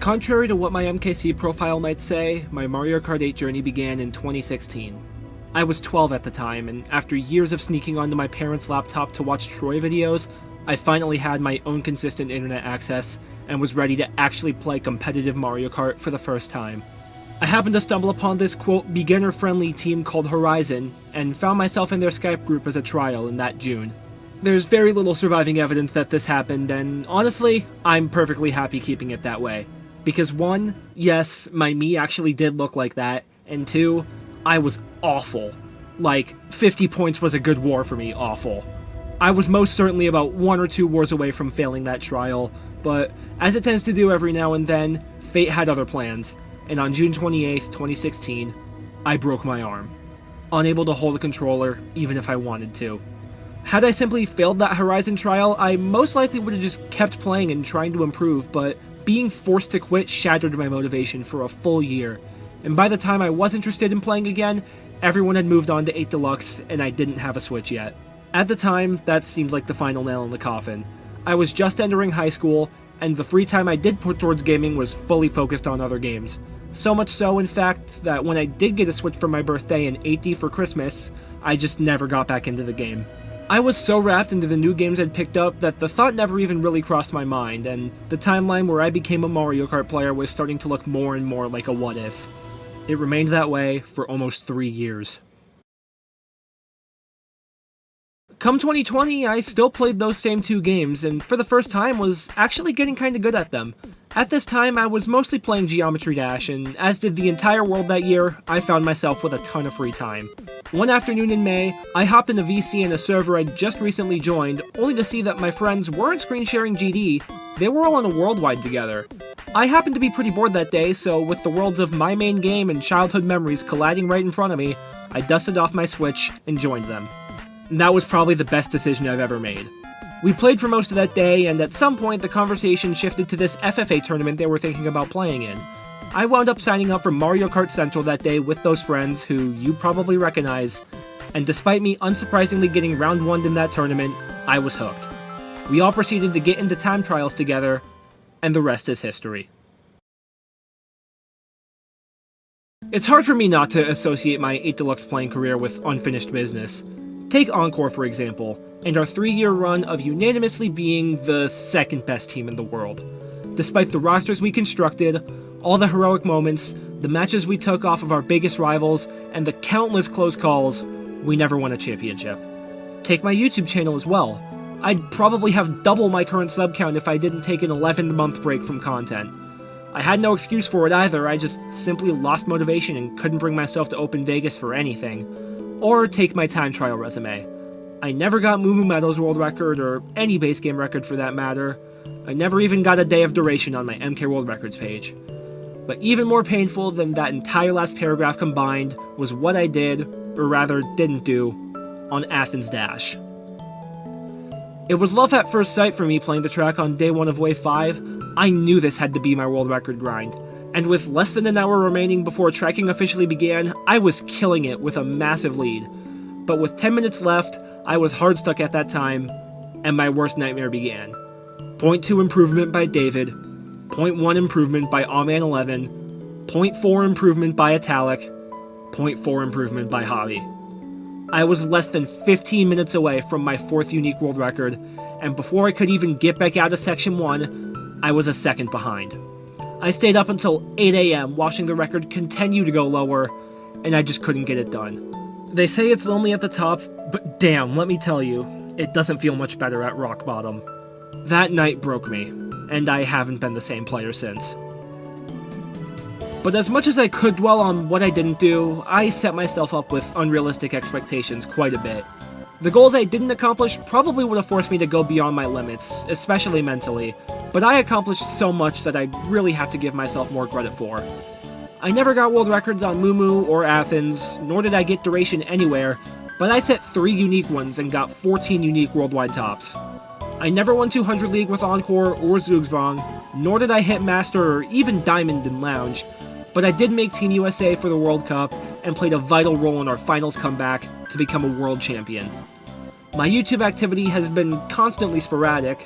Contrary to what my MKC profile might say, my Mario Kart 8 journey began in 2016. I was 12 at the time, and after years of sneaking onto my parents' laptop to watch Troy videos, I finally had my own consistent internet access and was ready to actually play competitive Mario Kart for the first time. I happened to stumble upon this quote beginner-friendly team called Horizon, and found myself in their Skype group as a trial in that June. There's very little surviving evidence that this happened, and honestly, I'm perfectly happy keeping it that way. Because 1, yes, my me actually did look like that, and 2, I was awful. Like, 50 points was a good war for me, awful. I was most certainly about 1 or 2 wars away from failing that trial, but as it tends to do every now and then, fate had other plans, and on June 28th, 2016, I broke my arm. Unable to hold a controller, even if I wanted to. Had I simply failed that Horizon trial, I most likely would have just kept playing and trying to improve, but being forced to quit shattered my motivation for a full year, and by the time I was interested in playing again, everyone had moved on to 8 Deluxe and I didn't have a Switch yet. At the time, that seemed like the final nail in the coffin. I was just entering high school, and the free time I did put towards gaming was fully focused on other games. So much so, in fact, that when I did get a Switch for my birthday and 8D for Christmas, I just never got back into the game. I was so wrapped into the new games I'd picked up that the thought never even really crossed my mind, and the timeline where I became a Mario Kart player was starting to look more and more like a what if. It remained that way for almost 3 years. Come 2020, I still played those same 2 games, and for the first time was actually getting kinda good at them. At this time, I was mostly playing Geometry Dash, and as did the entire world that year, I found myself with a ton of free time. One afternoon in May, I hopped in a VC in a server I'd just recently joined, only to see that my friends weren't screen sharing GD, they were all on a worldwide together. I happened to be pretty bored that day, so with the worlds of my main game and childhood memories colliding right in front of me, I dusted off my Switch and joined them. And that was probably the best decision I've ever made. We played for most of that day, and at some point the conversation shifted to this FFA tournament they were thinking about playing in. I wound up signing up for Mario Kart Central that day with those friends who you probably recognize, and despite me unsurprisingly getting round 1 in that tournament, I was hooked. We all proceeded to get into time trials together, and the rest is history. It's hard for me not to associate my 8 Deluxe playing career with unfinished business. Take Encore, for example, and our 3-year run of unanimously being the second best team in the world. Despite the rosters we constructed, all the heroic moments, the matches we took off of our biggest rivals, and the countless close calls, we never won a championship. Take my YouTube channel as well. I'd probably have double my current sub count if I didn't take an 11-month break from content. I had no excuse for it either, I just simply lost motivation and couldn't bring myself to open Vegas for anything. Or take my time trial resume. I never got Moo Moo Meadows world record, or any base game record for that matter. I never even got a day of duration on my MK World Records page. But even more painful than that entire last paragraph combined was what I did, or rather didn't do, on Athens Dash. It was love at first sight for me playing the track on day 1 of Wave 5. I knew this had to be my world record grind. And with less than an hour remaining before tracking officially began, I was killing it with a massive lead. But with 10 minutes left, I was hard stuck at that time, and my worst nightmare began. 0.2 improvement by David, 0.1 improvement by Awman11, 0.4 improvement by Italic, 0.4 improvement by Hobby. I was less than 15 minutes away from my 4th unique world record, and before I could even get back out of Section 1, I was a second behind. I stayed up until 8 AM watching the record continue to go lower, and I just couldn't get it done. They say it's lonely at the top, but damn, let me tell you, it doesn't feel much better at rock bottom. That night broke me, and I haven't been the same player since. But as much as I could dwell on what I didn't do, I set myself up with unrealistic expectations quite a bit. The goals I didn't accomplish probably would have forced me to go beyond my limits, especially mentally, but I accomplished so much that I really have to give myself more credit for. I never got world records on Moo Moo or Athens, nor did I get duration anywhere, but I set 3 unique ones and got 14 unique worldwide tops. I never won 200 League with Encore or Zugzwang, nor did I hit Master or even Diamond in Lounge, but I did make Team USA for the World Cup and played a vital role in our finals comeback to become a world champion. My YouTube activity has been constantly sporadic,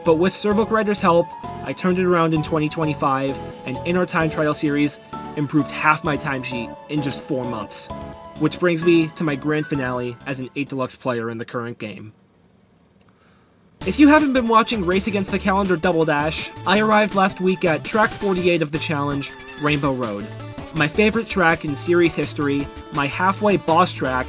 But with Serbook Writer's help, I turned it around in 2025, and in our time trial series, improved half my timesheet in just 4 months. Which brings me to my grand finale as an 8 Deluxe player in the current game. If you haven't been watching Race Against the Calendar Double Dash, I arrived last week at track 48 of the challenge, Rainbow Road. My favorite track in series history, my halfway boss track,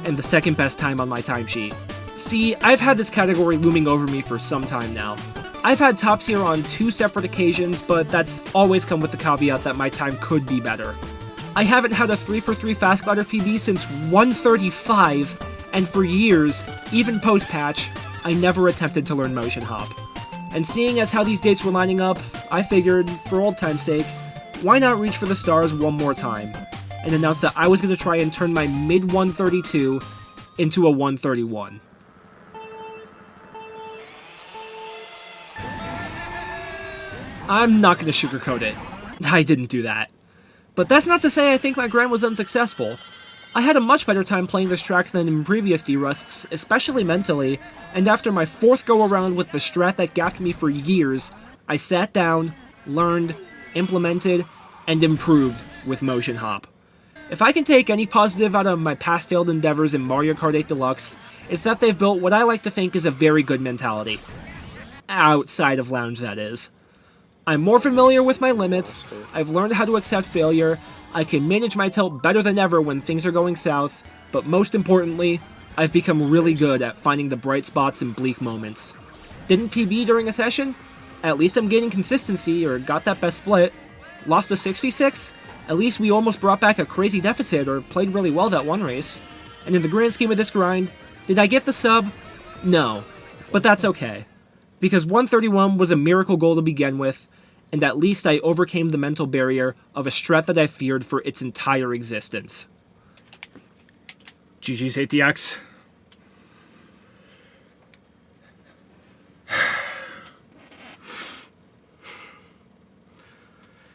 and the second best time on my timesheet. See, I've had this category looming over me for some time now. I've had tops here on 2 separate occasions, but that's always come with the caveat that my time could be better. I haven't had a 3-for-3 Fast Glider PB since 135, and for years, even post-patch, I never attempted to learn motion hop. And seeing as how these dates were lining up, I figured, for old time's sake, why not reach for the stars one more time, and announce that I was going to try and turn my mid-132 into a 131. I'm not going to sugarcoat it. I didn't do that. But that's not to say I think my grind was unsuccessful. I had a much better time playing this track than in previous D-Rusts, especially mentally, and after my 4th go-around with the strat that gapped me for years, I sat down, learned, implemented, and improved with motion hop. If I can take any positive out of my past failed endeavors in Mario Kart 8 Deluxe, it's that they've built what I like to think is a very good mentality. Outside of lounge, that is. I'm more familiar with my limits, I've learned how to accept failure, I can manage my tilt better than ever when things are going south, but most importantly, I've become really good at finding the bright spots in bleak moments. Didn't PB during a session? At least I'm gaining consistency, or got that best split. Lost a 6v6? At least we almost brought back a crazy deficit, or played really well that one race. And in the grand scheme of this grind, did I get the sub? No. But that's okay. Because 131 was a miracle goal to begin with, and at least I overcame the mental barrier of a strat that I feared for its entire existence. GG's ATX.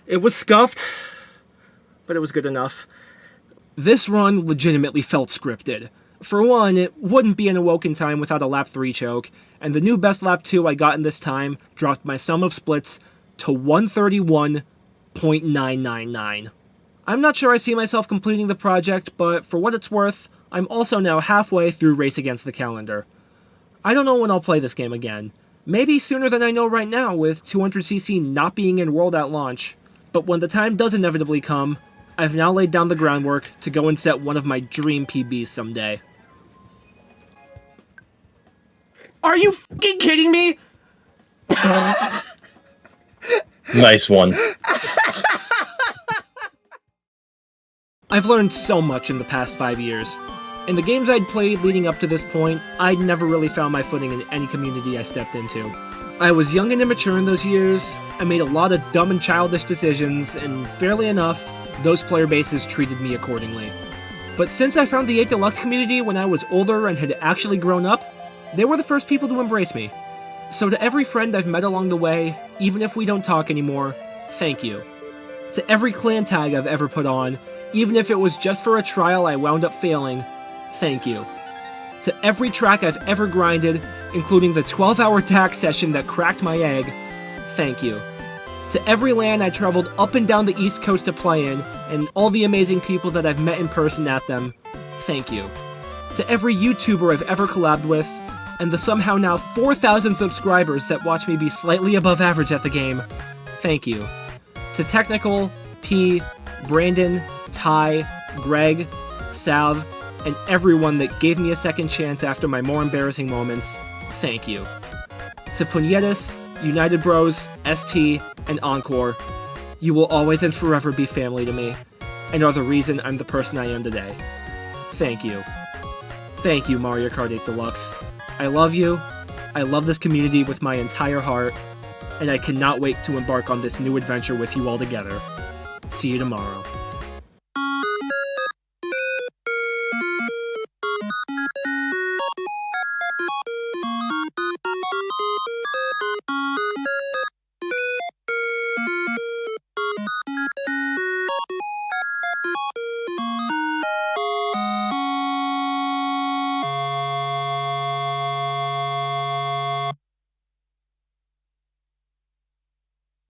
It was scuffed, but it was good enough. This run legitimately felt scripted. For one, it wouldn't be an Awoken time without a lap 3 choke, and the new best lap 2 I got in this time dropped my sum of splits to 131.999. I'm not sure I see myself completing the project, but for what it's worth, I'm also now halfway through Race Against the Calendar. I don't know when I'll play this game again. Maybe sooner than I know right now, with 200cc not being in World at launch. But when the time does inevitably come, I've now laid down the groundwork to go and set one of my dream PBs someday. Are you f***ing kidding me? Nice one. I've learned so much in the past 5 years. In the games I'd played leading up to this point, I'd never really found my footing in any community I stepped into. I was young and immature in those years, I made a lot of dumb and childish decisions, and fairly enough, those player bases treated me accordingly. But since I found the 8 Deluxe community when I was older and had actually grown up, they were the first people to embrace me. So to every friend I've met along the way, even if we don't talk anymore, thank you. To every clan tag I've ever put on, even if it was just for a trial I wound up failing, thank you. To every track I've ever grinded, including the 12-hour tack session that cracked my egg, thank you. To every LAN I traveled up and down the East Coast to play in, and all the amazing people that I've met in person at them, thank you. To every YouTuber I've ever collabed with, and the somehow now 4,000 subscribers that watch me be slightly above average at the game, thank you. To Technical, P, Brandon, Ty, Greg, Salv, and everyone that gave me a second chance after my more embarrassing moments, thank you. To Punietas, United Bros, ST, and Encore, you will always and forever be family to me, and are the reason I'm the person I am today. Thank you. Thank you, Mario Kart 8 Deluxe. I love you, I love this community with my entire heart, and I cannot wait to embark on this new adventure with you all together. See you tomorrow.